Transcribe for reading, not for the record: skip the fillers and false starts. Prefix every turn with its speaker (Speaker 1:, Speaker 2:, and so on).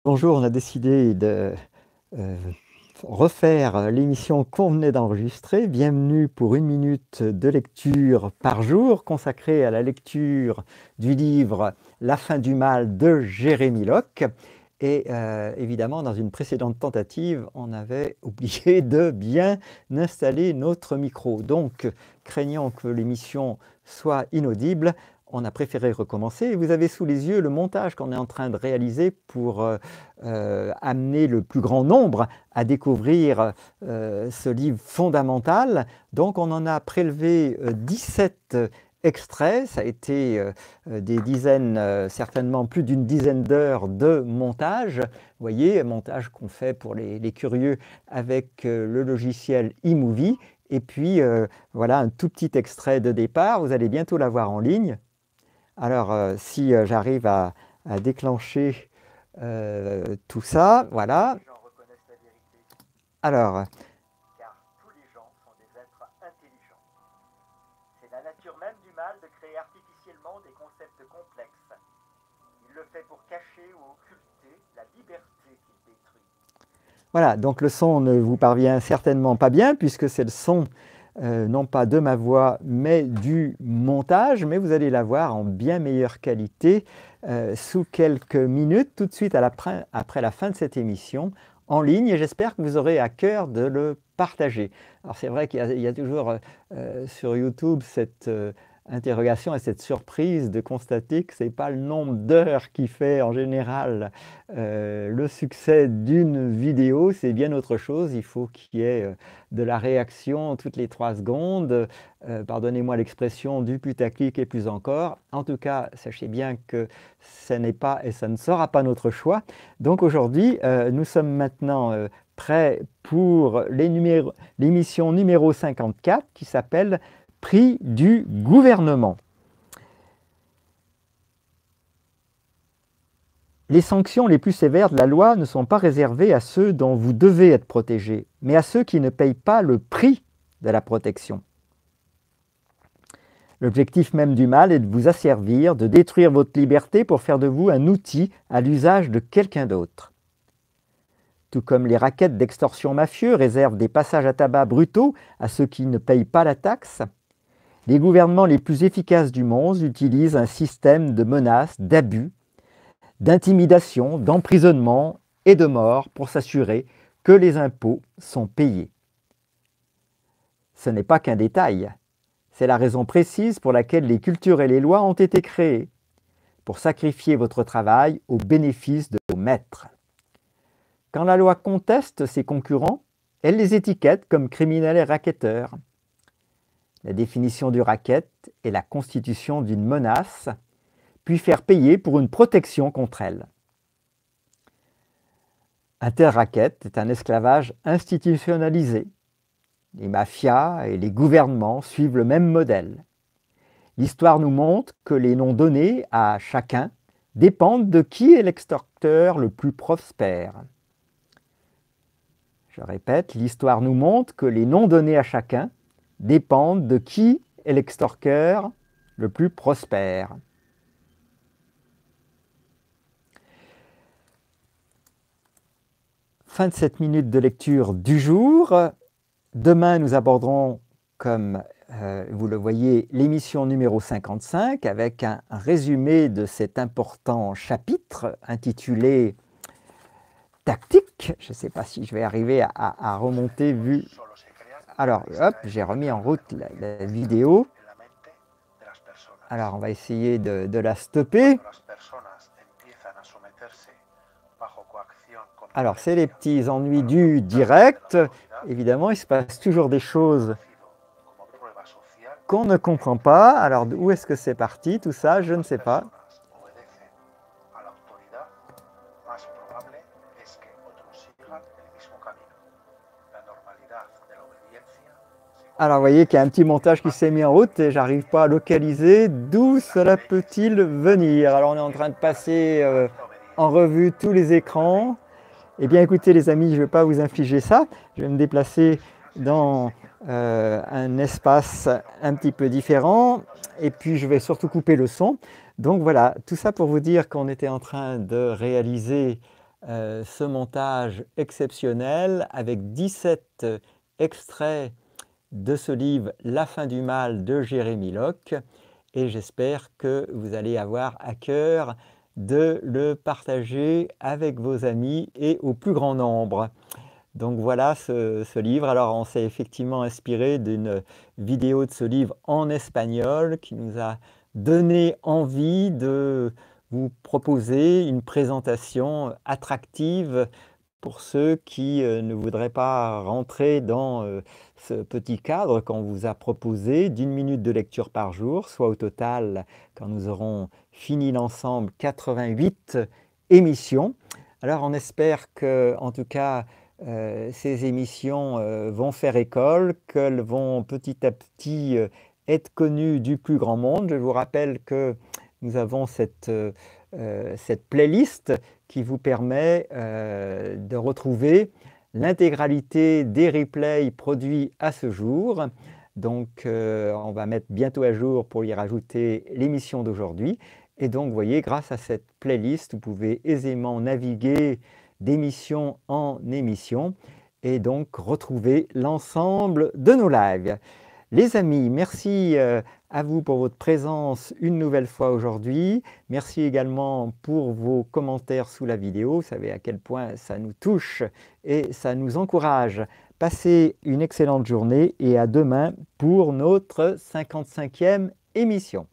Speaker 1: Bonjour, on a décidé de euh, refaire l'émission qu'on venait d'enregistrer. Bienvenue pour 1 minute de lecture par jour consacrée à la lecture du livre La fin du mal de Jérémie Locke. Et évidemment, dans une précédente tentative, on avait oublié de bien installer notre micro. Donc, craignant que l'émission soit inaudible, on a préféré recommencer. Et vous avez sous les yeux le montage qu'on est en train de réaliser pour amener le plus grand nombre à découvrir ce livre fondamental. Donc on en a prélevé 17 extraits, ça a été des dizaines, certainement plus d'une dizaine d'heures de montage. Vous voyez, montage qu'on fait pour les curieux avec le logiciel eMovie. Et puis voilà un tout petit extrait de départ, vous allez bientôt l'avoir en ligne. Alors si j'arrive à déclencher tout ça, voilà. Alors,
Speaker 2: car tous les gens sont des êtres intelligents. C'est la nature même du mal de créer artificiellement des concepts complexes. Il le fait pour cacher ou occulter la liberté qu'il détruit.
Speaker 1: voilà, donc le son ne vous parvient certainement pas bien puisque c'est le son non pas de ma voix mais du montage, mais vous allez l'avoir en bien meilleure qualité sous quelques minutes, tout de suite après la fin de cette émission, en ligne, et j'espère que vous aurez à cœur de le partager. Alors c'est vrai qu'il y a toujours sur YouTube cette interrogation et cette surprise de constater que ce n'est pas le nombre d'heures qui fait en général le succès d'une vidéo, c'est bien autre chose. Il faut qu'il y ait de la réaction toutes les 3 secondes, pardonnez-moi l'expression, du putaclic et plus encore. En tout cas, sachez bien que ce n'est pas et ça ne sera pas notre choix. Donc aujourd'hui, nous sommes maintenant prêts pour l'émission numéro 54 qui s'appelle Prix du gouvernement. Les sanctions les plus sévères de la loi ne sont pas réservées à ceux dont vous devez être protégés, mais à ceux qui ne payent pas le prix de la protection. L'objectif même du mal est de vous asservir, de détruire votre liberté pour faire de vous un outil à l'usage de quelqu'un d'autre. Tout comme les rackets d'extorsion mafieux réservent des passages à tabac brutaux à ceux qui ne payent pas la taxe, les gouvernements les plus efficaces du monde utilisent un système de menaces, d'abus, d'intimidation, d'emprisonnement et de mort pour s'assurer que les impôts sont payés. Ce n'est pas qu'un détail, c'est la raison précise pour laquelle les cultures et les lois ont été créées, pour sacrifier votre travail au bénéfice de vos maîtres. Quand la loi conteste ses concurrents, elle les étiquette comme criminels et racketteurs. La définition du racket est la constitution d'une menace, puis faire payer pour une protection contre elle. Un tel racket est un esclavage institutionnalisé. Les mafias et les gouvernements suivent le même modèle. L'histoire nous montre que les noms donnés à chacun dépendent de qui est l'extorqueur le plus prospère. Je répète, l'histoire nous montre que les noms donnés à chacun dépendent de qui est l'extorqueur le plus prospère. Fin de cette minute de lecture du jour. Demain, nous aborderons, comme vous le voyez, l'émission numéro 55 avec un résumé de cet important chapitre intitulé Tactique. Je ne sais pas si je vais arriver à remonter vu. Alors, hop, j'ai remis en route la vidéo. Alors, on va essayer de la stopper. Alors, c'est les petits ennuis du direct. Évidemment, il se passe toujours des choses qu'on ne comprend pas. Alors, où est-ce que c'est parti, tout ça, je ne sais pas. Alors, vous voyez qu'il y a un petit montage qui s'est mis en route et j'arrive pas à localiser d'où cela peut-il venir. Alors, on est en train de passer en revue tous les écrans. Eh bien, écoutez les amis, je ne vais pas vous infliger ça. Je vais me déplacer dans un espace un petit peu différent et puis je vais surtout couper le son. Donc voilà, tout ça pour vous dire qu'on était en train de réaliser ce montage exceptionnel avec 17 extraits de ce livre « La fin du mal » de Jérémie Locke, et j'espère que vous allez avoir à cœur de le partager avec vos amis et au plus grand nombre. Donc voilà ce livre. Alors on s'est effectivement inspiré d'une vidéo de ce livre en espagnol qui nous a donné envie de vous proposer une présentation attractive pour ceux qui ne voudraient pas rentrer dans ce petit cadre qu'on vous a proposé d'1 minute de lecture par jour, soit au total, quand nous aurons fini l'ensemble, 88 émissions. Alors on espère que, en tout cas, ces émissions vont faire école, qu'elles vont petit à petit être connues du plus grand monde. Je vous rappelle que nous avons cette playlist qui vous permet de retrouver l'intégralité des replays produits à ce jour. Donc on va mettre bientôt à jour pour y rajouter l'émission d'aujourd'hui. Et donc vous voyez, grâce à cette playlist, vous pouvez aisément naviguer d'émission en émission et donc retrouver l'ensemble de nos lives. Les amis, merci à vous pour votre présence une nouvelle fois aujourd'hui. Merci également pour vos commentaires sous la vidéo. Vous savez à quel point ça nous touche et ça nous encourage. Passez une excellente journée et à demain pour notre 55e émission.